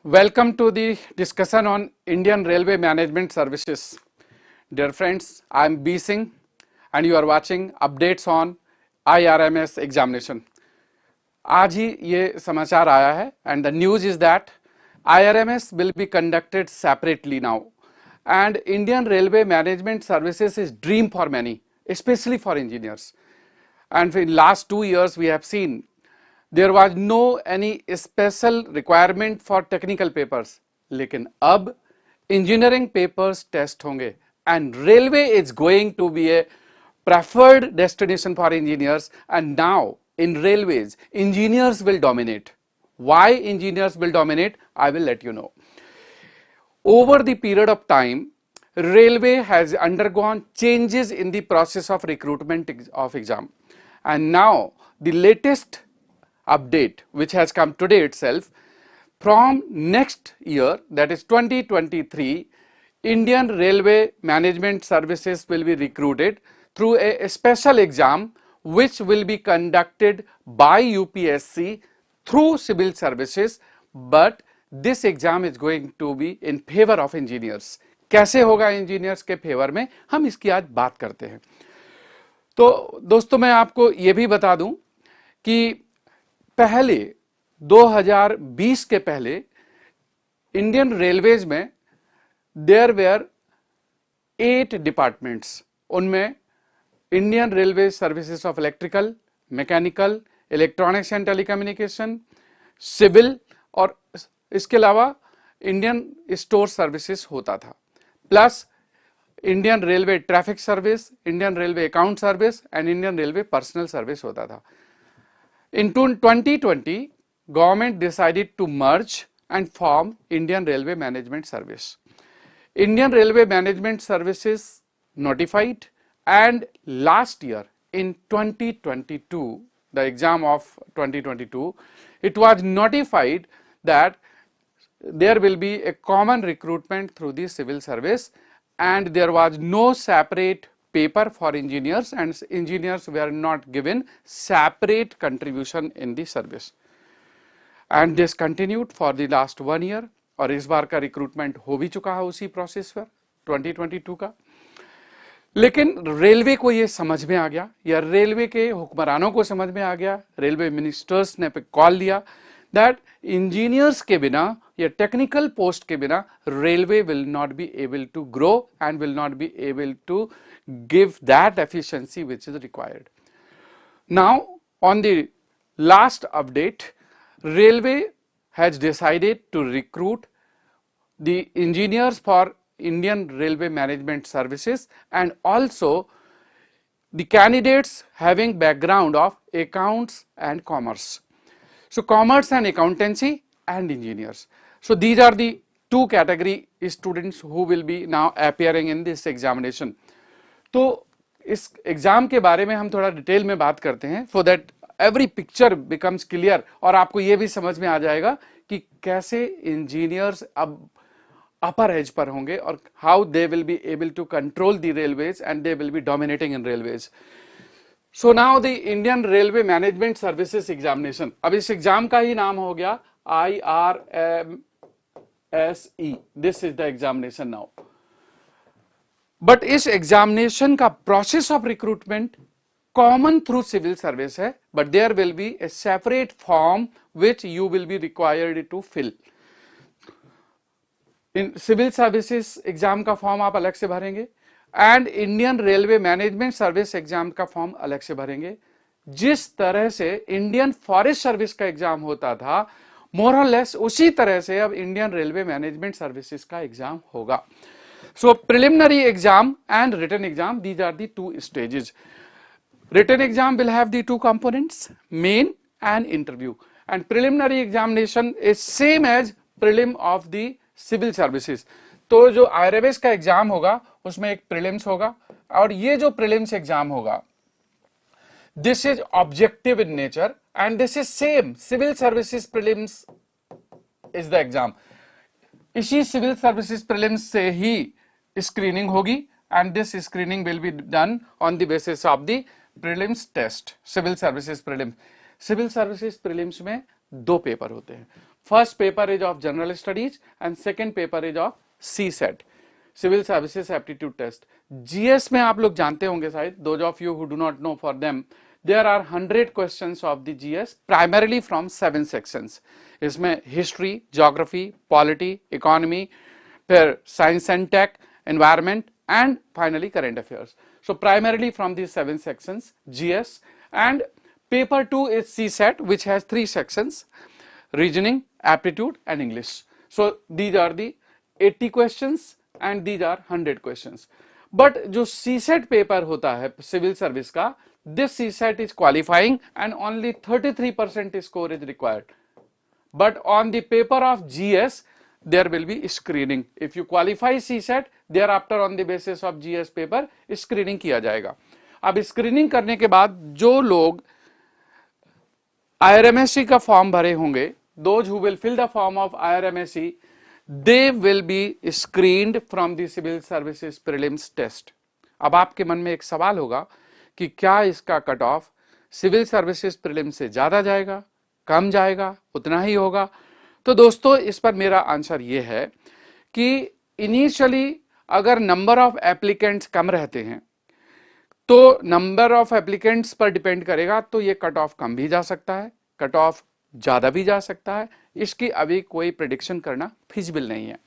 Welcome to the discussion on Indian Railway Management Services. Dear friends, I am B Singh and you are watching updates on IRMS examination. आज ही ये समाचार आया है and the news is that IRMS will be conducted separately now and Indian Railway Management Services is dream for many, especially for engineers. And in last 2 years we have seen there was no any special requirement for technical papers, लेकिन अब engineering papers test होंगे and railway is going to be a preferred destination for engineers. And now in railways engineers will dominate. Why engineers will dominate? I will let you know. Over the period of time, railway has undergone changes in the process of recruitment of exam, and now the latest update which has come today itself, from next year, that is 2023, Indian Railway Management Services will be recruited through a special exam which will be conducted by UPSC through civil services, but this exam is going to be in favor of engineers. कैसे होगा engineers के favour में, हम इसकी आज बात करते हैं। तो दोस्तों मैं आपको ये भी बता दूं कि पहले 2020 के पहले इंडियन रेलवेज में देयर वेयर 8 डिपार्टमेंट्स, उनमें Indian railway services of electrical, mechanical, electronics and telecommunication, civil और इसके अलावा इंडियन स्टोर सर्विसेज होता था, plus Indian railway traffic service, Indian railway account service and Indian railway personal service होता था। In 2020, government decided to merge and form Indian Railway Management Service. Indian Railway Management Services notified, and last year in 2022, the exam of 2022, it was notified that there will be a common recruitment through the civil service and there was no separate paper for engineers and engineers were not given separate contribution in the service, and this continued for the last 1 year और इस बार का recruitment हो भी चुका है उसी process पर 2022 का। लेकिन रेलवे को ये समझ में आ गया या रेलवे के हुक्मरानों को समझ में आ गया, रेलवे मिनिस्टर्स ने पे कॉल दिया that engineers के बिना या टेक्निकल पोस्ट के बिना railway will not be able to grow and will not be able to give that efficiency which is required. Now on the last update, railway has decided to recruit the engineers for Indian Railway Management Services and also the candidates having background of accounts and commerce. So commerce and accountancy and engineers. So these are the two category students who will be now appearing in this examination. तो इस exam के बारे में हम थोड़ा detail में बात करते हैं so that every picture becomes clear और आपको ये भी समझ में आ जाएगा कि कैसे इंजीनियर्स अब अपर एज पर होंगे और how they will be able to control the railways and they will be dominating in railways. So now the Indian Railway Management Services Examination, अब इस एग्जाम का ही नाम हो गया IRMSE. This is the examination now. But इस examination का process of recruitment common through civil service है, but there will be a separate form which you will be required to fill. इन सिविल सर्विसेज एग्जाम का form आप अलग से भरेंगे and Indian railway management service exam का form अलग से भरेंगे। जिस तरह से इंडियन फॉरेस्ट सर्विस का एग्जाम होता था मोर और लेस उसी तरह से अब इंडियन रेलवे मैनेजमेंट सर्विसेज का एग्जाम होगा। So preliminary exam and written exam, these are the two stages. Written exam will have the two components, main and interview, and preliminary examination is same as prelim of the civil services. तो जो IRMS का exam होगा उसमें एक prelims होगा और ये जो प्रीलिम्स एग्जाम होगा this is objective in nature and this is same civil services prelims is the exam. इसी civil services prelims से ही स्क्रीनिंग होगी and this screening will be done on the basis of the prelims test. Civil services prelims, civil services prelims में 2 paper होते हैं। First paper is of general studies and second paper is of CSET, Civil Services Aptitude Test. GS में आप लोग जानते होंगे शायद, those of you who do not know, for them there are 100 questions of the GS primarily from 7 sections. इसमें history, geography, polity, economy, फिर science and tech, environment and finally current affairs. So primarily from these 7 sections GS, and paper 2 is CSET, which has 3 sections: reasoning, aptitude and English. So these are the 80 questions and these are 100 questions. But जो CSET paper होता है civil service का, this CSET is qualifying and only 33% score is required. But on the paper of GS there will be screening. If you qualify CSET, thereafter on the basis of GS paper screening किया जाएगा. अब screening करने के बाद जो लोग IRMSC का form भरे होंगे, those who will fill the form of IRMSC, they will be screened from the civil services prelims test. अब आपके मन में एक सवाल होगा कि क्या इसका cut off civil services prelim से ज्यादा जाएगा, कम जाएगा, उतना ही होगा? तो दोस्तों इस पर मेरा आंसर ये है कि इनिशियली अगर नंबर ऑफ एप्लीकेंट्स कम रहते हैं तो नंबर ऑफ एप्लीकेंट्स पर डिपेंड करेगा, तो ये कट ऑफ कम भी जा सकता है, कट ऑफ ज्यादा भी जा सकता है. इसकी अभी कोई प्रेडिक्शन करना फिजिबल नहीं है.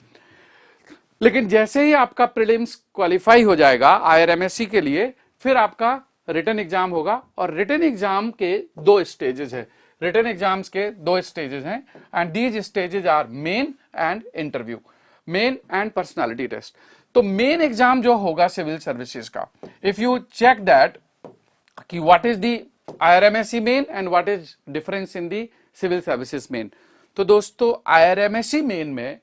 लेकिन जैसे ही आपका प्रीलिम्स क्वालिफाई हो जाएगा IRMSC के लिए, फिर आपका रिटन एग्जाम होगा. और रिटन एग्जाम के 2 स्टेजेस है. रिटन एग्जाम्स के 2 स्टेजेस हैं and these stages are main and interview, main and personality test. तो मेन एग्जाम जो होगा सिविल सर्विसेज का, इफ यू चेक दैट कि what is the IRMSC main and what is difference in the civil services main. तो दोस्तों IRMSC main में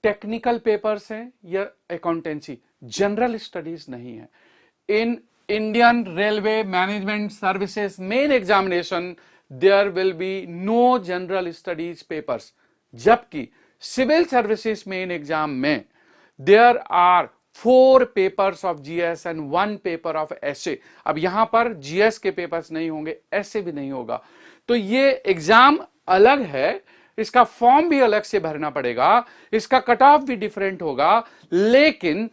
technical papers हैं या अकाउंटेंसी, जनरल स्टडीज नहीं है. In Indian railway management services main examination there will be no general studies papers, जबकि civil services main exam में there are 4 papers of GS and 1 paper of essay. अब यहां पर GS के papers नहीं होंगे, essay भी नहीं होगा. तो ये एग्जाम अलग है, इसका फॉर्म भी अलग से भरना पड़ेगा, इसका कट ऑफ भी डिफरेंट होगा, लेकिन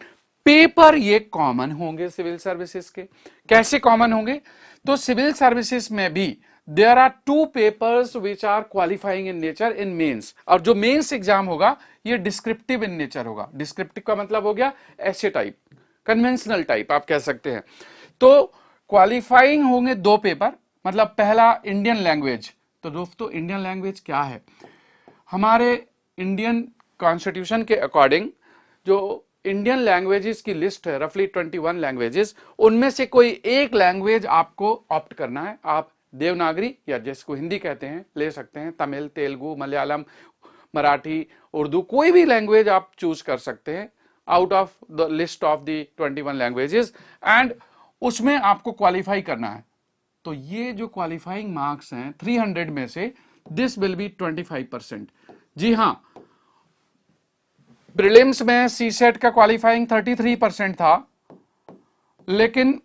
पेपर ये कॉमन होंगे सिविल सर्विसेज के. कैसे कॉमन होंगे? तो सिविल सर्विसेज में भी there are 2 papers which are qualifying in nature in mains. और जो मेंस एग्जाम होगा ये डिस्क्रिप्टिव इन नेचर होगा. डिस्क्रिप्टिव का मतलब हो गया ऐसे टाइप, कन्वेंशनल टाइप आप कह सकते हैं. तो क्वालिफाइंग होंगे 2 पेपर. मतलब पहला इंडियन लैंग्वेज. तो दोस्तों इंडियन लैंग्वेज क्या है? हमारे इंडियन कॉन्स्टिट्यूशन के अकॉर्डिंग जो इंडियन लैंग्वेजेस की लिस्ट है, रफली 21 लैंग्वेजेस, उनमें से कोई एक लैंग्वेज आपको ऑप्ट करना है. आप देवनागरी या जिसको हिंदी कहते हैं ले सकते हैं, तमिल, तेलुगु, मलयालम, मराठी, उर्दू, कोई भी लैंग्वेज आप चूज कर सकते हैं out of the list of the 21 languages, and उसमें आपको क्वालिफाई करना है. तो ये जो क्वालिफाइंग मार्क्स हैं 300 में से, दिस विल बी 25%. जी हां, प्रीलिम्स में CSET का क्वालिफाइंग 33% था, लेकिन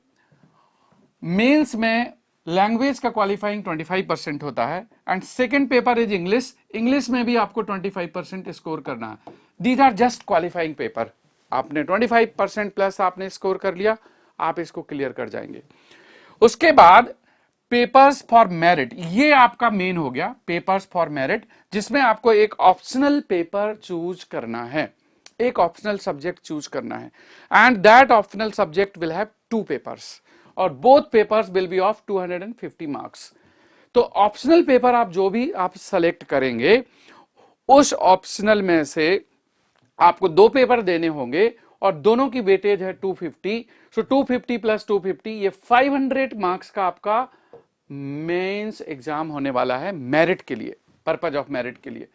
मेंस में लैंग्वेज का क्वालिफाइंग 25% होता है. And second paper is English. English में भी आपको 25% स्कोर करना है. These are just qualifying paper. आपने 25% प्लस आपने स्कोर कर लिया, आप इसको क्लियर कर जाएंगे. उसके बाद पेपर्स फॉर मेरिट, ये आपका मेन हो गया, पेपर्स फॉर मेरिट, जिसमें आपको एक ऑप्शनल पेपर चूज करना है, एक ऑप्शनल सब्जेक्ट चूज करना है. And that optional subject will have 2 papers और both papers will be of 250 marks. तो ऑप्शनल पेपर आप जो भी आप सेलेक्ट करेंगे, उस ऑप्शनल में से आपको 2 पेपर देने होंगे और दोनों की वेटेज है 250. सो 250 प्लस 250, ये 500 मार्क्स का आपका मेंस एग्जाम होने वाला है मेरिट के लिए, पर्पज ऑफ मेरिट के लिए.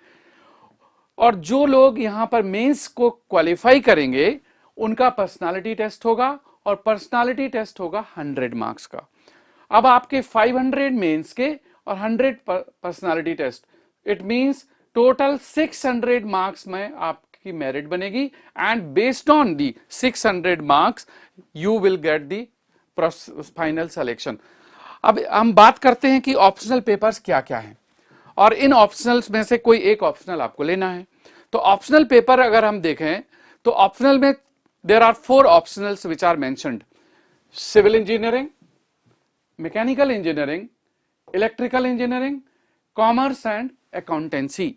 और जो लोग यहां पर मेंस को क्वालिफाई करेंगे उनका पर्सनालिटी टेस्ट होगा और पर्सनालिटी टेस्ट होगा 100 मार्क्स का. अब आपके 500 मेंस के और 100 personality test, it means total 600 marks में आपकी मेरिट बनेगी. And based on the 600 marks you will get the final selection. अब हम बात करते हैं कि ऑप्शनल पेपर्स क्या क्या हैं. और इन ऑप्शनल्स में से कोई एक ऑप्शनल आपको लेना है। तो ऑप्शनल पेपर अगर हम देखें तो ऑप्शनल में there are 4 optionals which are mentioned: civil engineering, mechanical engineering, electrical engineering, commerce and accountancy.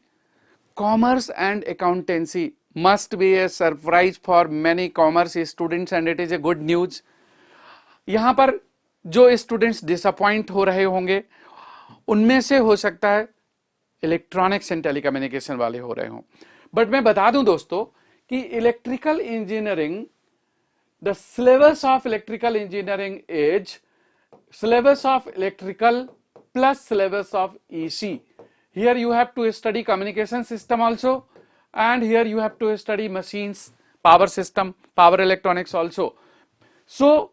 Commerce and accountancy must be a surprise for many commerce students and it is a good news. यहां पर जो students disappoint हो रहे होंगे उनमें से हो सकता है इलेक्ट्रॉनिक्स एंड टेलीकम्युनिकेशन वाले हो रहे हों, बट मैं बता दूं दोस्तों कि electrical engineering, the syllabus of electrical engineering is syllabus of electrical plus syllabus of EC. Here you have to study communication system also, and here you have to study machines, power system, power electronics also. So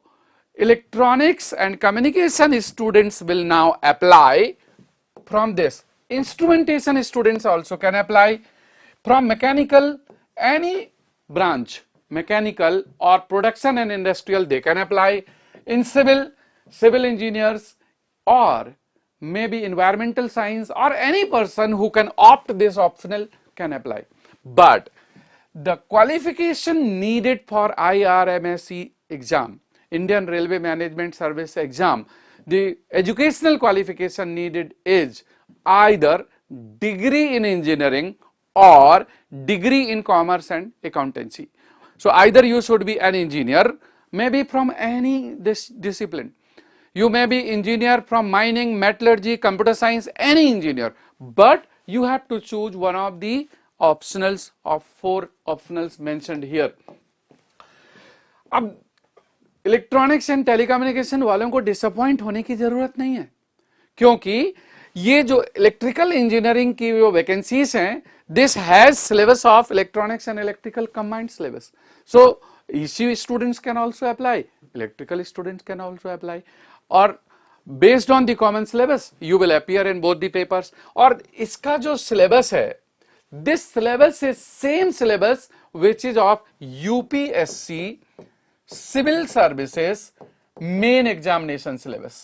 electronics and communication students will now apply from this. Instrumentation students also can apply. From mechanical, any branch, mechanical or production and industrial, they can apply. In civil engineers or maybe environmental science, or any person who can opt this optional can apply. But the qualification needed for IRMSE exam, Indian Railway Management Service exam, the educational qualification needed is either degree in engineering or degree in commerce and accountancy. So either you should be an engineer, maybe from any this discipline. You may be engineer from mining, metallurgy, computer science, any engineer, but you have to choose one of the optionals of 4 optionals mentioned here. अब electronics and telecommunication वालों को disappoint होने की जरूरत नहीं है, क्योंकि ये जो इलेक्ट्रिकल इंजीनियरिंग की जो वैकेंसीज हैं, this has syllabus of electronics and electrical combined syllabus. So EC students can also apply, electrical students can also apply, or based on the common syllabus you will appear in both the papers. और इसका जो syllabus है, this syllabus is same syllabus which is of UPSC civil services main examination syllabus.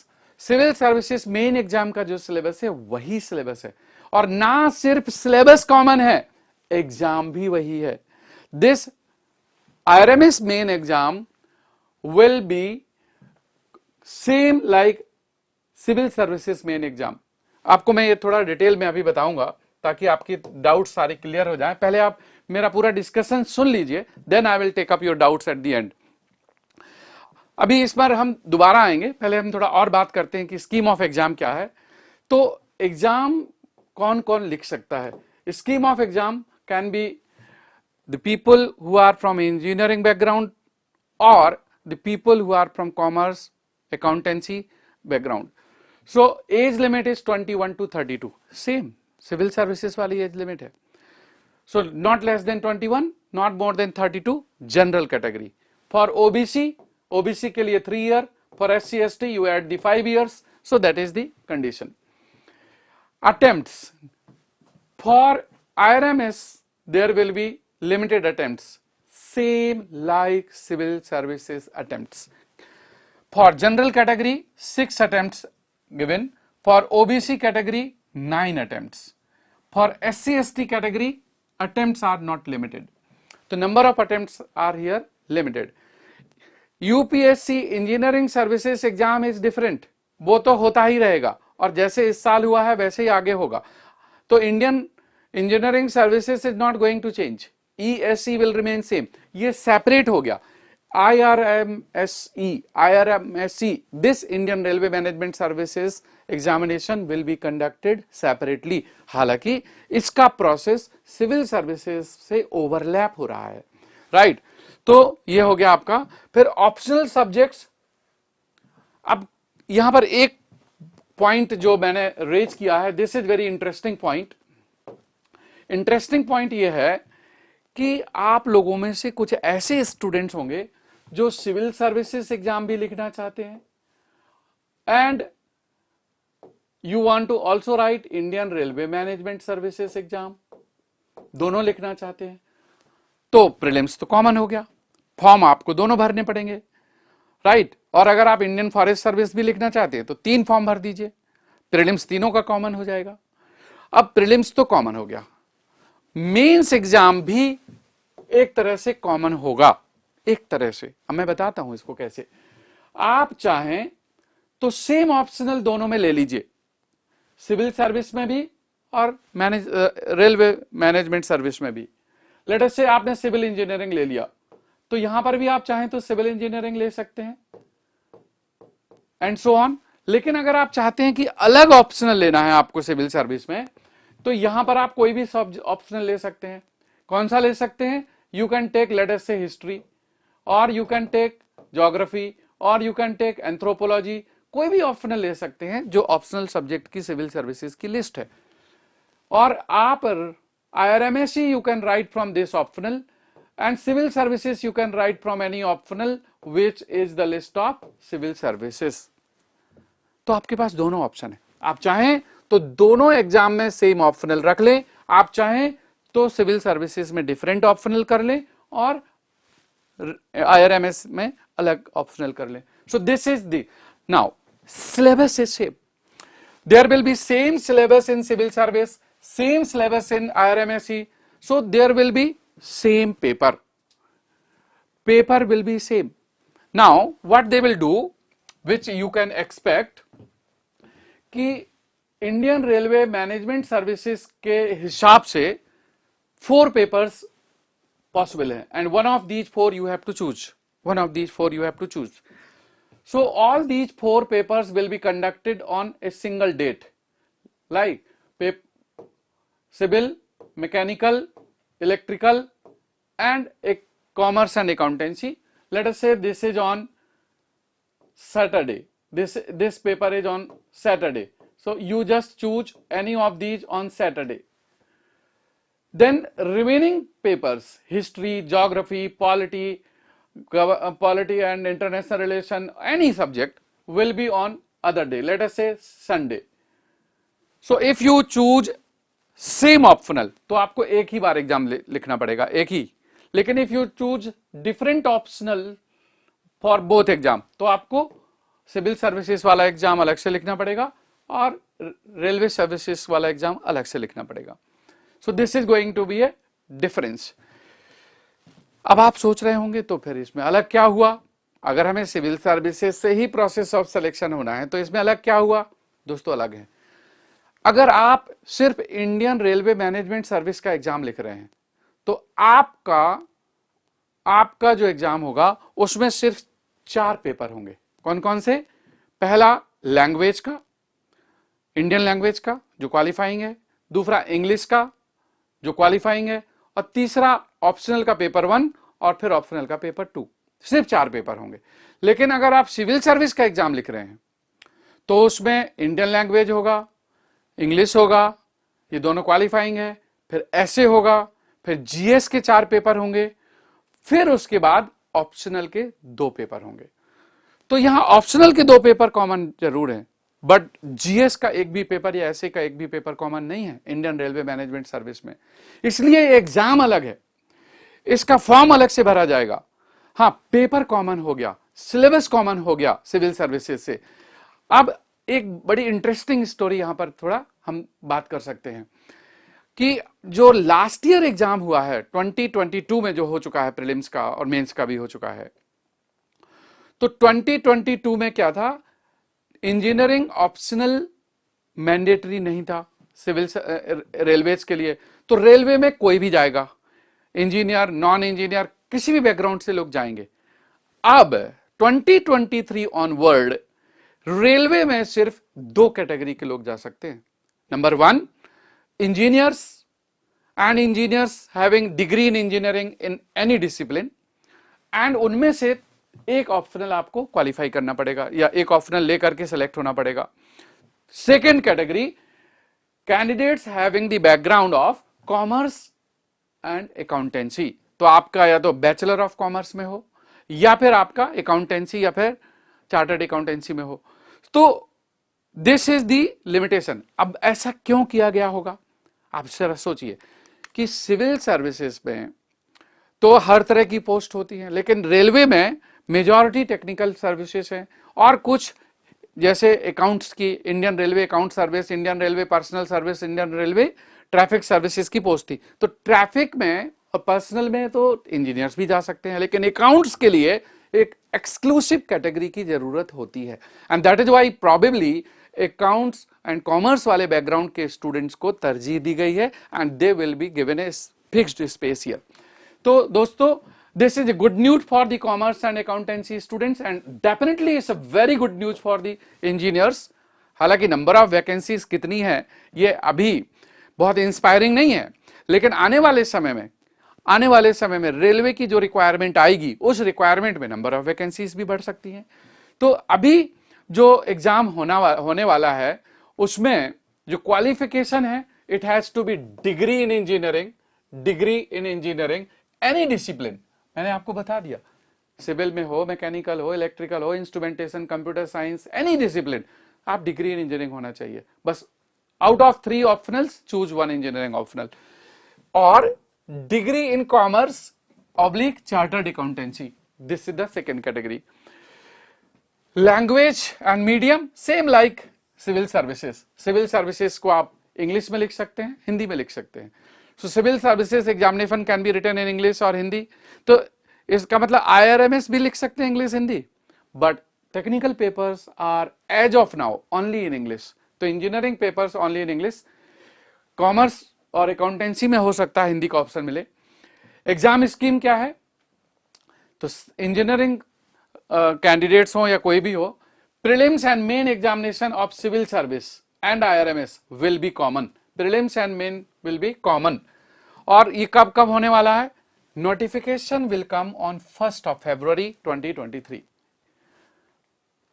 Civil services main exam का जो syllabus है वही syllabus है, और ना सिर्फ सिलेबस कॉमन है, एग्जाम भी वही है. This IRMS main exam will be same like civil services main exam. आपको मैं ये थोड़ा डिटेल में अभी बताऊंगा ताकि आपकी डाउट सारे क्लियर हो जाएं. पहले आप मेरा पूरा डिस्कशन सुन लीजिए, then I will take up your doubts at the end. अभी इस बार हम दोबारा आएंगे, पहले हम थोड़ा और बात करते हैं कि स्कीम ऑफ एग्जाम क्या है. तो एग्जाम कौन कौन लिख सकता है? Scheme of exam can be the people who are from engineering background or the people who are from commerce, accountancy background. So age limit is 21 to 32, same civil services वाली age limit है. So not less than 21, not more than 32, general category. For OBC के लिए 3 year, for SC ST you add the 5 years, so that is the condition. Attempts for IRMS there will be limited attempts, same like civil services attempts. For general category 6 attempts given, for OBC category 9 attempts, for SC ST category attempts are not limited. The number of attempts are here limited. UPSC engineering services exam is different, वो तो होता ही रहेगा और जैसे इस साल हुआ है वैसे ही आगे होगा. तो Indian engineering services is not going to change, ESC will remain same. ये separate हो गया. IRMSE, this Indian Railway Management Services examination will be conducted separately. हालांकि इसका प्रोसेस सिविल सर्विसेज से ओवरलैप हो रहा है, राइट? तो ये हो गया आपका. फिर ऑप्शनल सब्जेक्ट्स. अब यहां पर एक पॉइंट जो मैंने रेज किया है, this is very interesting point. Interesting point ये है कि आप लोगों में से कुछ ऐसे स्टूडेंट्स होंगे जो सिविल सर्विसेज एग्जाम भी लिखना चाहते हैं and you want to also write Indian railway management services exam, दोनों लिखना चाहते हैं. तो प्रीलिम्स तो कॉमन हो गया, फॉर्म आपको दोनों भरने पड़ेंगे, राइट? और अगर आप इंडियन फॉरेस्ट सर्विस भी लिखना चाहते हैं तो 3 फॉर्म भर दीजिए, प्रीलिम्स तीनों का कॉमन हो जाएगा. अब प्रीलिम्स तो कॉमन हो गया, मेंस एग्जाम भी एक तरह से कॉमन होगा, एक तरह से। अब मैं बताता हूं इसको कैसे। आप चाहें तो सेम ऑप्शनल दोनों में ले लीजिए, सिविल सर्विस में भी और रेलवे मैनेजमेंट सर्विस में भी। लेट अस से आपने सिविल इंजीनियरिंग ले लिया, तो यहां पर भी आप चाहें तो सिविल इंजीनियरिंग ले सकते हैं एंड सो ऑन। लेकिन अगर आप चाहते हैं कि अलग ऑप्शनल लेना है आपको सिविल सर्विस में, तो यहां पर आप कोई भी ऑप्शनल ले सकते हैं। कौन सा ले सकते हैं? You can take let us say history, और यू कैन टेक ज्योग्राफी, और यू कैन टेक एंथ्रोपोलॉजी। कोई भी ऑप्शनल ले सकते हैं जो ऑप्शनल सब्जेक्ट की सिविल सर्विसेज की लिस्ट है। और आप IRMSE you can write from this optional, and civil services you can write from any optional which is the list of civil services. तो आपके पास दोनों ऑप्शन है, आप चाहें तो दोनों एग्जाम में सेम ऑप्शनल रख लें, आप चाहें तो सिविल सर्विसेज में डिफरेंट ऑप्शनल कर लें और IRMS में अलग ऑप्शनल कर लें। So this is the now syllabus is same, there will be same syllabus in civil service, same syllabus in IRMSE, so there will be same paper will be same. Now what they will do, which you can expect, कि Indian railway management services के हिसाब से 4 papers possible है, and one of these 4 you have to choose. So all these 4 papers will be conducted on a single date, like civil, mechanical, electrical, and commerce and accountancy. Let us say this is on Saturday. This paper is on Saturday. So you just choose any of these on Saturday. Then remaining papers, history, geography, polity and international relation, any subject will be on other day, let us say Sunday. So if you choose same optional, तो आपको एक ही बार exam लिखना पड़ेगा, एक ही। लेकिन if you choose different optional for both exam, तो आपको civil services वाला एग्जाम अलग से लिखना पड़ेगा और रेलवे सर्विसेज वाला एग्जाम अलग से लिखना पड़ेगा। So this is going to be a difference. अब आप सोच रहे होंगे तो फिर इसमें अलग क्या हुआ? अगर हमें सिविल सर्विसेज से ही प्रोसेस ऑफ सिलेक्शन होना है तो इसमें अलग क्या हुआ? दोस्तों अलग है। अगर आप सिर्फ इंडियन रेलवे मैनेजमेंट सर्विस का एग्जाम लिख रहे हैं तो आपका जो एग्जाम होगा उसमें सिर्फ 4 पेपर होंगे। कौन कौन से? पहला लैंग्वेज का, इंडियन लैंग्वेज का जो क्वालिफाइंग है, दूसरा इंग्लिश का जो क्वालिफाइंग है, और तीसरा ऑप्शनल का पेपर 1 और फिर ऑप्शनल का पेपर 2। सिर्फ 4 पेपर होंगे। लेकिन अगर आप सिविल सर्विस का एग्जाम लिख रहे हैं तो उसमें इंडियन लैंग्वेज होगा, इंग्लिश होगा, ये दोनों क्वालिफाइंग है, फिर ऐसे होगा, फिर GS के 4 पेपर होंगे, फिर उसके बाद ऑप्शनल के 2 पेपर होंगे। तो यहां ऑप्शनल के 2 पेपर कॉमन जरूर है, बट GS का एक भी पेपर या ऐसे का एक भी पेपर कॉमन नहीं है इंडियन रेलवे मैनेजमेंट सर्विस में। इसलिए एग्जाम अलग है, इसका फॉर्म अलग से भरा जाएगा। हाँ, पेपर कॉमन हो गया, सिलेबस कॉमन हो गया सिविल सर्विसेज से। अब एक बड़ी इंटरेस्टिंग स्टोरी यहां पर थोड़ा हम बात कर सकते हैं कि जो लास्ट ईयर एग्जाम हुआ है 2022 में, जो हो चुका है प्रीलिम्स का और मेंस का भी हो चुका है, तो 2022 में क्या था? इंजीनियरिंग ऑप्शनल मैंडेटरी नहीं था सिविल रेलवेज के लिए। तो रेलवे में कोई भी जाएगा, इंजीनियर, नॉन इंजीनियर, किसी भी बैकग्राउंड से लोग जाएंगे। अब 2023 ऑनवर्ड रेलवे में सिर्फ 2 कैटेगरी के लोग जा सकते हैं। Number 1, engineers and engineers having degree in engineering in any discipline, and उनमें से एक ऑप्शनल आपको क्वालिफाई करना पड़ेगा या एक ऑप्शनल लेकर के सिलेक्ट होना पड़ेगा। Second category, candidates having the background of commerce and accountancy. तो आपका या तो बैचलर ऑफ कॉमर्स में हो या फिर आपका अकाउंटेंसी या फिर चार्टर्ड अकाउंटेंसी में हो। तो दिस इज दी लिमिटेशन। अब ऐसा क्यों किया गया होगा? आप जरा सोचिए कि सिविल सर्विसेज में तो हर तरह की पोस्ट होती है, लेकिन रेलवे में मेजॉरिटी टेक्निकल सर्विसेज हैं और कुछ जैसे अकाउंट्स की Indian railway account service, Indian railway personal service, Indian railway traffic services की पोस्ट थी। तो ट्रैफिक में और पर्सनल में तो इंजीनियर्स भी जा सकते हैं, लेकिन अकाउंट्स के लिए एक एक्सक्लूसिव कैटेगरी की जरूरत होती है, and that is why probably accounts and commerce वाले बैकग्राउंड के स्टूडेंट्स को तरजीह दी गई है, and they will be given a fixed space here. तो दोस्तों, this is a good news for the commerce and accountancy students, and definitely it's a very good news for the engineers। हालांकि number of vacancies कितनी है ये अभी बहुत inspiring नहीं है, लेकिन आने वाले समय में रेलवे की जो रिक्वायरमेंट आएगी उस रिक्वायरमेंट में नंबर ऑफ वैकेंसीज भी बढ़ सकती हैं। तो अभी जो एग्जाम होने वाला है उसमें जो क्वालिफिकेशन है, it has to be degree in engineering any discipline. मैंने आपको बता दिया, सिविल में हो, मैकेनिकल हो, इलेक्ट्रिकल हो, instrumentation, computer science, any discipline, आप डिग्री इन इंजीनियरिंग होना चाहिए। बस out of 3 optionals choose 1 engineering optional, और degree in commerce oblique chartered accountancy, this is the second category. Language and medium same like civil services. Civil services को आप English में लिख सकते हैं, हिंदी में लिख सकते हैं। So civil services examination can be written in English और हिंदी। तो इसका मतलब IRMS भी लिख सकते हैं English Hindi, but technical papers are as of now only in English. तो engineering papers only in English, commerce और अकाउंटेंसी में हो सकता है हिंदी का ऑप्शन मिले। एग्जाम स्कीम क्या है? तो इंजीनियरिंग कैंडिडेट्स हो या कोई भी हो, prelims and main examination of civil service and IRMS will be common. Prelims and main will be common. और ये कब कब होने वाला है? Notification will come on 1 February 2023।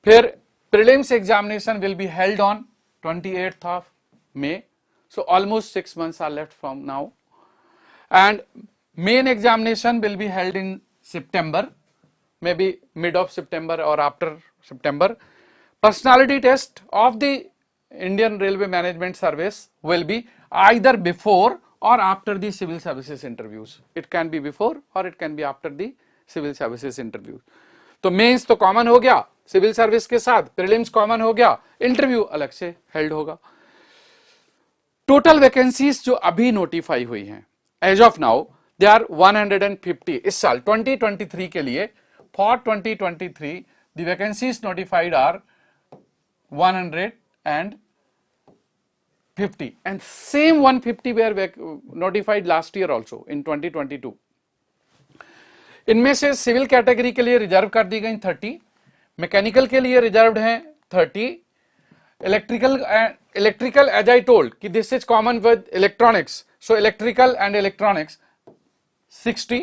फिर prelims examination will be held on 28 May। So almost 6 months are left from now, and main examination will be held in September, maybe mid of September or after September. Personality test of the Indian Railway Management Service will be either before or after the civil services interviews. It can be before or it can be after the civil services interviews. तो mains तो common हो गया civil service के साथ, prelims common हो गया, interview अलग से हेल्ड होगा। टोटल वैकेंसीज जो अभी नोटिफाई हुई हैं as of now, they are 150 इस साल 2023 के लिए। For 2023 the vacancies notified are 150, and same 150 were notified last year also in 2022। इनमें से सिविल कैटेगरी के लिए रिजर्व कर दी गई 30, मैकेनिकल के लिए रिजर्व्ड हैं 30, इलेक्ट्रिकल एज आई टोल्ड कि this is common with electronics, so electrical and electronics 60,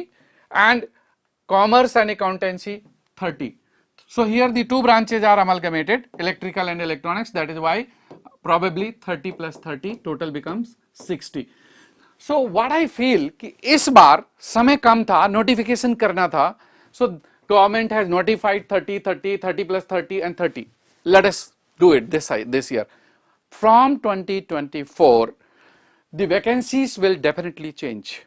and commerce and accountancy 30। So here the two branches are amalgamated, electrical and electronics, that is why probably 30 plus 30 total becomes 60। So what I feel कि इस बार समय कम था, notification करना था, so government has notified 30, 30, 30 plus 30 and 30। Let us do it this year। From 2024 the vacancies will definitely change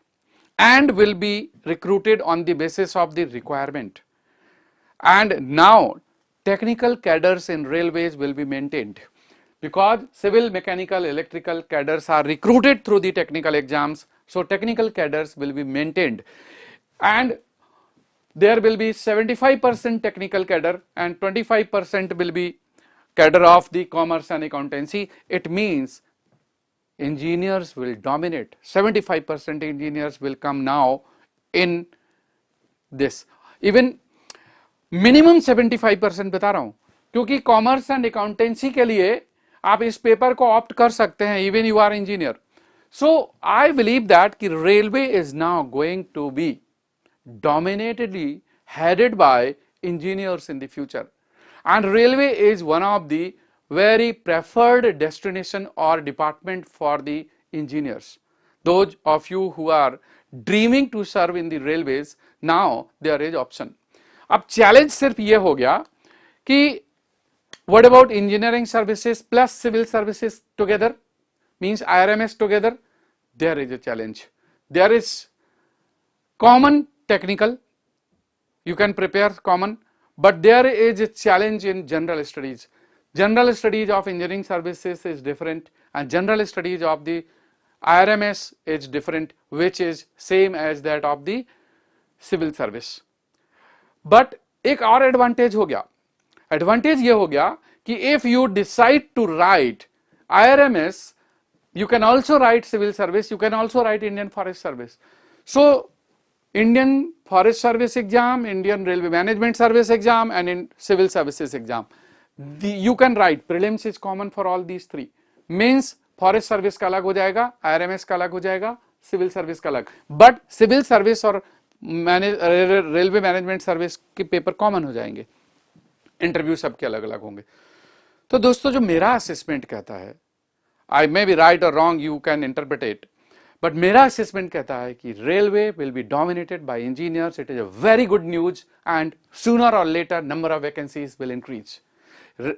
and will be recruited on the basis of the requirement, and now technical cadres in railways will be maintained because civil, mechanical, electrical cadres are recruited through the technical exams, so technical cadres will be maintained, and there will be 75% technical cadre and 25% will be cadre of the commerce and accountancy। It means engineers will dominate, 75% engineers will come now in this, even minimum 75% बता रहा हूं, क्योंकि commerce and accountancy के लिए आप इस paper को opt कर सकते हैं even you are engineer. So I believe that कि railway is now going to be dominatedly headed by engineers in the future, and railway is one of the very preferred destination और department for the engineers. Those of you who are dreaming to serve in the railways, now there is option. अब challenge सिर्फ ये हो गया कि what about engineering services plus civil services together, means IRMS together, there is a challenge. There is common technical, you can prepare common, but there is a challenge in general studies. General studies of engineering services is different, and general studies of the IRMS is different, which is same as that of the civil service. But एक और advantage हो गया, advantage ये हो गया कि if you decide to write IRMS, you can also write civil service, you can also write Indian Forest Service. So Indian Forest Service exam, Indian Railway Management Service exam, and in Civil Services exam, you can write. Prelims is common for all these three. Means Forest Service का अलग हो जाएगा, IRMS का अलग हो जाएगा, Civil Service का अलग. But Civil Service और Railway Management Service के पेपर कॉमन हो जाएंगे, इंटरव्यू सबके अलग अलग होंगे. तो दोस्तों जो मेरा असेसमेंट कहता है, I may be right or wrong, you can interpret it, but मेरा असेसमेंट कहता है कि railway will be dominated by engineers. It is a very good news, and sooner or later number of vacancies will increase.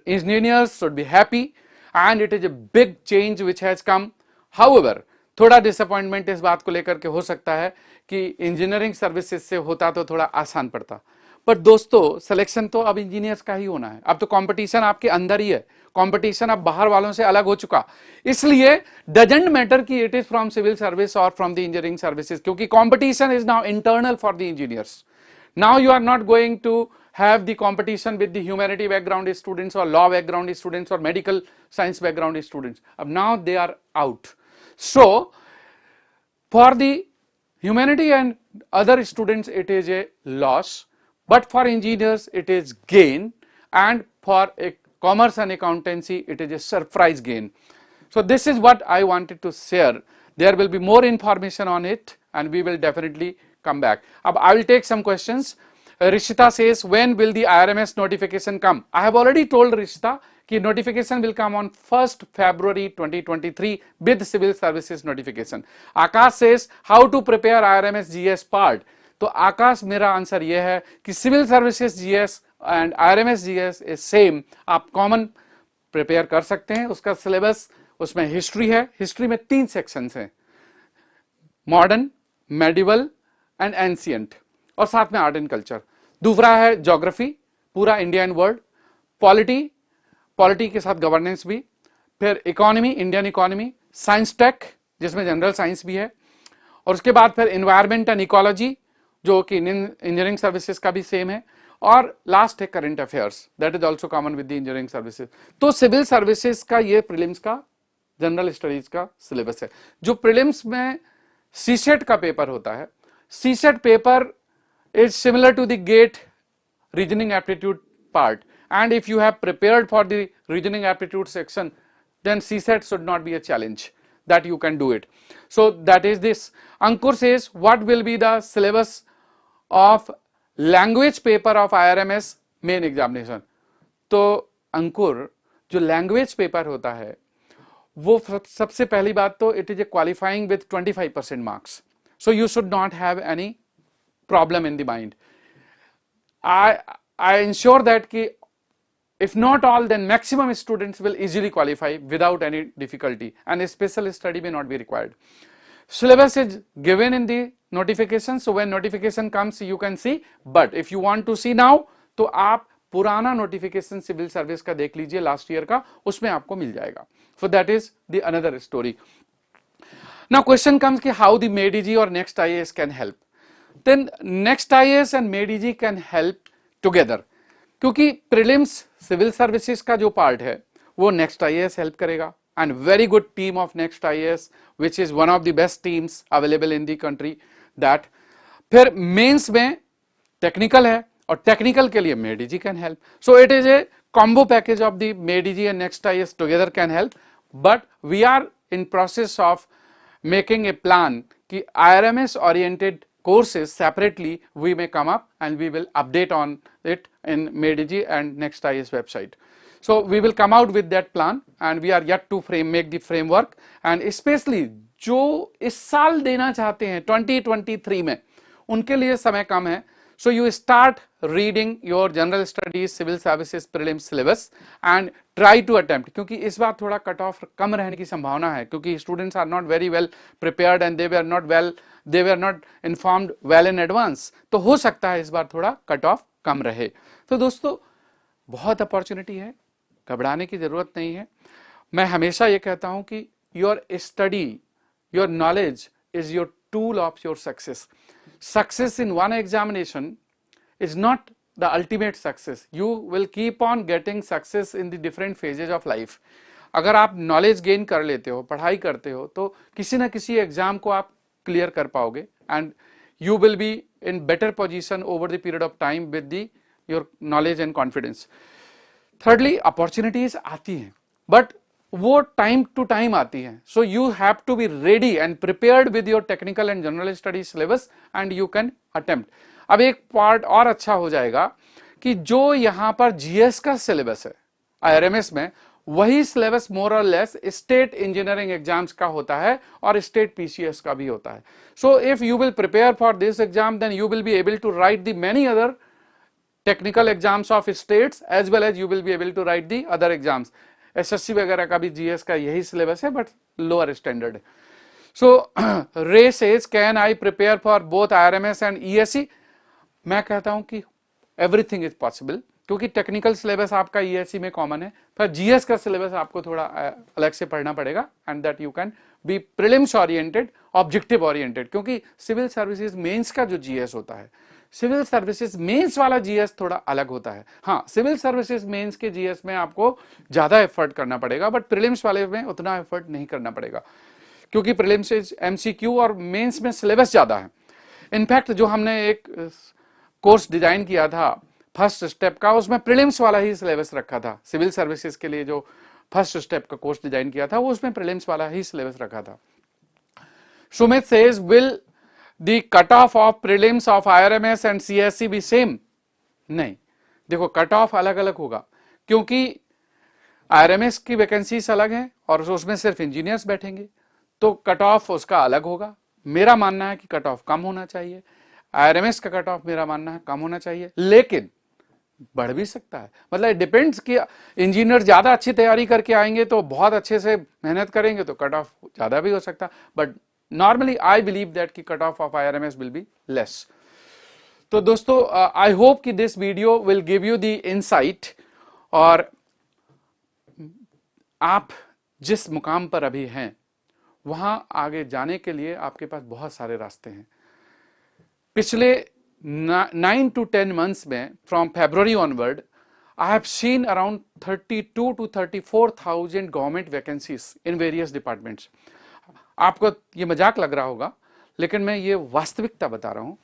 Engineers should be happy, and it is a big change which has come. However, थोड़ा disappointment इस बात को लेकर के हो सकता है कि इंजीनियरिंग सर्विसेज से होता तो थोड़ा आसान पड़ता, पर दोस्तों सिलेक्शन तो अब इंजीनियर्स का ही होना है. अब तो कंपटीशन आपके अंदर ही है, कंपटीशन अब बाहर वालों से अलग हो चुका. इसलिए डजंट मैटर कि it is from civil service और फ्रॉम द इंजीनियरिंग सर्विसेज, क्योंकि competition is now internal for the engineers. Now you are not going to have the competition with the humanity background students or law background students or medical science background students. Now they are out. So for the humanity and other students it is a loss, but for engineers it is gain, and for a commerce and accountancy it is a surprise gain. So this is what I wanted to share. There will be more information on it, and we will definitely come back. I will take some questions. Rishita says, when will the IRMS notification come? I have already told Rishita कि notification will come on 1st February 2023 with civil services notification. Akash says, how to prepare IRMS GS part? तो आकाश मेरा answer ये है कि civil services GS and IRMS GS is same. आप common prepare कर सकते हैं. उसका सिलेबस, उसमें हिस्ट्री है. हिस्ट्री में 3 सेक्शंस हैं, मॉडर्न, मेडिवल एंड एंशियंट, और साथ में आर्ट एंड कल्चर. दूसरा है ज्योग्राफी, पूरा इंडिया एंड वर्ल्ड. पॉलिटी के साथ गवर्नेंस भी. फिर economy, Indian economy. Science tech, जिसमें जनरल साइंस भी है. और उसके बाद फिर एनवायरमेंट एंड इकोलॉजी, जो कि इंजीनियरिंग सर्विसेज का भी सेम है. और लास्ट है current affairs, that is also common with the engineering services. तो सिविल सर्विसेज का ये प्रीलिम्स का जनरल स्टडीज का सिलेबस है. जो प्रीलिम्स में सीसेट का पेपर होता है, CSAT paper is similar to the GATE reasoning aptitude part, and if you have prepared for the reasoning aptitude section, then CSAT should not be a challenge, that you can do it. So that is this. Ankur says, what will be the syllabus of language paper of IRMS main examination? तो अंकुर, जो language paper होता है वो सबसे पहली बात तो it is a qualifying with 25% marks, so you should not have any problem in the mind. I ensure that ki, if not all, then maximum students will easily qualify without any difficulty, and a special study may not be required. Syllabus is given in the notification, so when notification comes you can see, but if you want to see now, तो आप पुराना notification civil service का देख लीजिए last year का, उसमें आपको मिल जाएगा. So that is the another story. Now question comes कि how the MADG or Next IAS can help. Then Next IAS and MADG can help together, क्योंकि प्रीलिम्स सिविल सर्विसेज का जो पार्ट है वो नेक्स्ट IAS हेल्प करेगा, and very good team of next IAS which is one of the best teams available in the country. That फिर mains में technical है, और टेक्निकल के लिए MADG can help. So it is a combo package of the MADG and next IAS together can help. But we are in process of making A plan कि IRMS oriented courses separately we may come up, and we will update on it in MADG and Next IAS website. So we will come out with that plan, and we are yet to make the framework, and especially जो इस साल देना चाहते हैं 2023 में, उनके लिए समय कम है. So you start reading your general studies civil services prelims syllabus and try to attempt, क्योंकि इस बार थोड़ा कट ऑफ कम रहने की संभावना है, क्योंकि students are not very well prepared and they were not informed well in advance. तो हो सकता है इस बार थोड़ा कट ऑफ कम रहे. तो दोस्तों बहुत अपॉर्चुनिटी है, घबराने की जरूरत नहीं है। मैं हमेशा ये कहता हूं कि your study, your knowledge is your tool of your success. Success in one examination is not the ultimate success. You will keep on getting success in the different phases of life. अगर आप knowledge gain कर लेते हो, पढ़ाई करते हो, तो किसी ना किसी एग्जाम को आप क्लियर कर पाओगे and you will be in better position over the period of time with the your knowledge and confidence. Thirdly, opportunities आती हैं बट वो टाइम टू टाइम आती हैं, so you have to be ready and prepared with your technical and general study syllabus and you can attempt. अब एक part और अच्छा हो जाएगा कि जो यहां पर जीएस का सिलेबस है आईआरएमएस में, वही सिलेबस मोर और लेस स्टेट इंजीनियरिंग एग्जाम्स का होता है और स्टेट पीसीएस का भी होता है। So if you will prepare for this exam then you will be able to write the many other technical exams of states as well as you will be able to write the other exams. SSC वगैरह का भी GS का यही syllabus है but lower standard है। सो रे says can I prepare for both IRMS and ESC? मैं कहता हूं कि एवरीथिंग इज पॉसिबल, क्योंकि टेक्निकल सिलेबस आपका ईएससी में कॉमन है, पर जीएस का सिलेबस आपको थोड़ा अलग से पढ़ना पड़ेगा and that you can be prelims oriented, objective oriented, क्योंकि सिविल सर्विसेज मेंस का जो जीएस होता है, सिविल सर्विसेज मेंस वाला जीएस थोड़ा अलग होता है। हाँ, सिविल सर्विसेज मेंस के जीएस में आपको ज्यादा एफर्ट करना पड़ेगा बट प्रीलिम्स वाले में उतना एफर्ट नहीं करना पड़ेगा, क्योंकि प्रीलिम्स एमसीक्यू और मेंस में सिलेबस ज्यादा है। इनफैक्ट जो हमने एक कोर्स डिजाइन किया था फर्स्ट स्टेप का, उसमें प्रीलिम्स वाला ही सिलेबस रखा था। सिविल सर्विसेज के लिए जो फर्स्ट स्टेप का कोर्स डिजाइन किया था वो उसमें प्रीलिम्स वाला ही सिलेबस रखा था। Sumit says will the cut off prelims of IRMS and CSC B same? नहीं, देखो कट ऑफ अलग अलग होगा, क्योंकि आईआरएमएस की वैकेंसीज अलग है और उसमें सिर्फ इंजीनियर्स बैठेंगे, तो कट ऑफ उसका अलग होगा। मेरा मानना है कि कट ऑफ कम होना चाहिए, आईआरएमएस का कट ऑफ मेरा मानना है कम होना चाहिए, लेकिन बढ़ भी सकता है। मतलब डिपेंड्स कि इंजीनियर ज्यादा अच्छी तैयारी करके आएंगे तो बहुत अच्छे से मेहनत करेंगे तो कट ऑफ ज्यादा भी हो सकता, but normally I believe that कि cut off IRMS will be less. तो दोस्तों, आई होप कि this video will give you the insight, और आप जिस मुकाम पर अभी हैं वहां आगे जाने के लिए आपके पास बहुत सारे रास्ते हैं। पिछले 9 to 10 months में from February onward I have seen around 32 to 34,000 government vacancies in various departments. आपको ये मजाक लग रहा होगा, लेकिन मैं ये वास्तविकता बता रहा हूं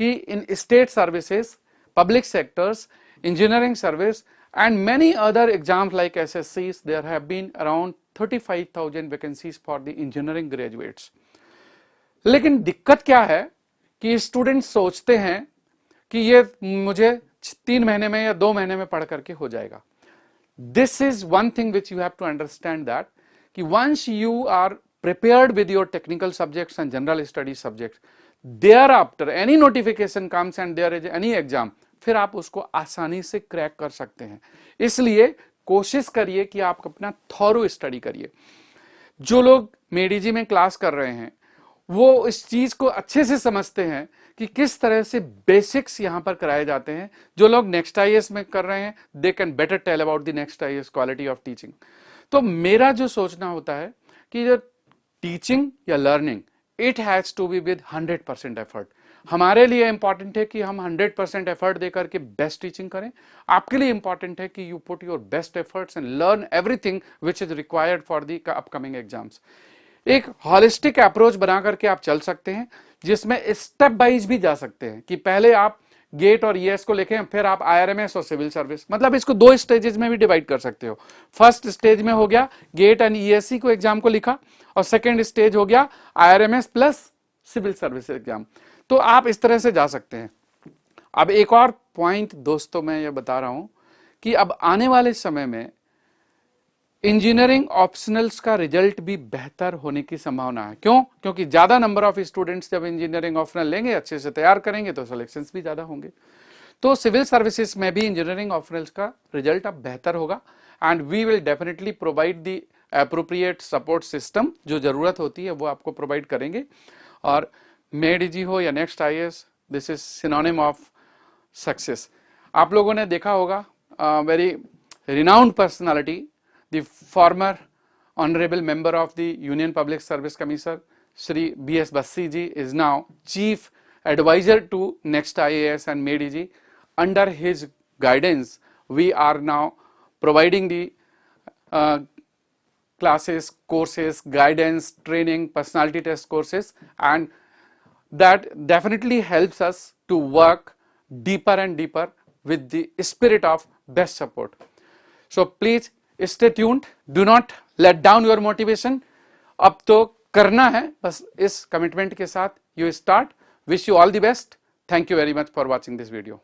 कि in state services, public sectors, engineering service and many other exams like एसएससीज, there have been around 35,000 vacancies for the engineering graduates. लेकिन दिक्कत क्या है कि स्टूडेंट सोचते हैं कि ये मुझे 3 महीने में या 2 महीने में पढ़ करके हो जाएगा। This is one thing which you have to understand that कि once you are prepared with your technical subjects and general study subjects, thereafter any notification comes and there is any exam, फिर आप उसको आसानी से crack कर सकते हैं। इसलिए कोशिश करिए कि आप अपना थॉरो स्टडी करिए। जो लोग मेडीजी में क्लास कर रहे हैं वो इस चीज को अच्छे से समझते हैं कि किस तरह से बेसिक्स यहां पर कराए जाते हैं। जो लोग नेक्स्ट आईएएस में कर रहे हैं they can better tell about the next IAS quality of teaching. तो मेरा जो सोचना होता है कि जो टीचिंग या learning, it has to be with 100% effort. हमारे लिए इंपॉर्टेंट है कि हम 100% एफर्ट देकर के बेस्ट टीचिंग करें। आपके लिए इंपॉर्टेंट है कि you put your best efforts and learn everything which is required for the upcoming exams. एक हॉलिस्टिक अप्रोच बना करके आप चल सकते हैं, जिसमें स्टेप वाइज भी जा सकते हैं कि पहले आप गेट और ईएस को लिखें, फिर आप आईआरएमएस और सिविल सर्विस, मतलब इसको 2 स्टेजेस में भी डिवाइड कर सकते हो। फर्स्ट स्टेज में हो गया गेट एंड ईएससी को एग्जाम को लिखा, और सेकेंड स्टेज हो गया IRMS plus civil service exam. तो आप इस तरह से जा सकते हैं। अब एक और पॉइंट दोस्तों मैं ये बता रहा हूं कि अब आने वाले समय में इंजीनियरिंग ऑप्शनल्स का रिजल्ट भी बेहतर होने की संभावना है। क्यों? क्योंकि ज्यादा नंबर ऑफ स्टूडेंट्स जब इंजीनियरिंग ऑप्शनल लेंगे, अच्छे से तैयार करेंगे, तो सिलेक्शंस भी ज्यादा होंगे। तो सिविल सर्विसेज में भी इंजीनियरिंग ऑप्शनल्स का रिजल्ट अब बेहतर होगा and we will definitely provide the appropriate support system. जो जरूरत होती है वो आपको प्रोवाइड करेंगे। और मेडीजी हो या next IAS, this is synonym of success. आप लोगों ने देखा होगा very renowned personality, the former honorable member of the Union Public Service Commission, Shri B.S. Bassi ji, is now Chief Advisor to Next IAS and MEDG. Under his guidance, we are now providing the classes, courses, guidance, training, personality test courses, and that definitely helps us to work deeper and deeper with the spirit of best support. So please stay tuned, do not let down your motivation. अब तो करना है, बस इस commitment के साथ you start. Wish you all the best. Thank you very much for watching this video.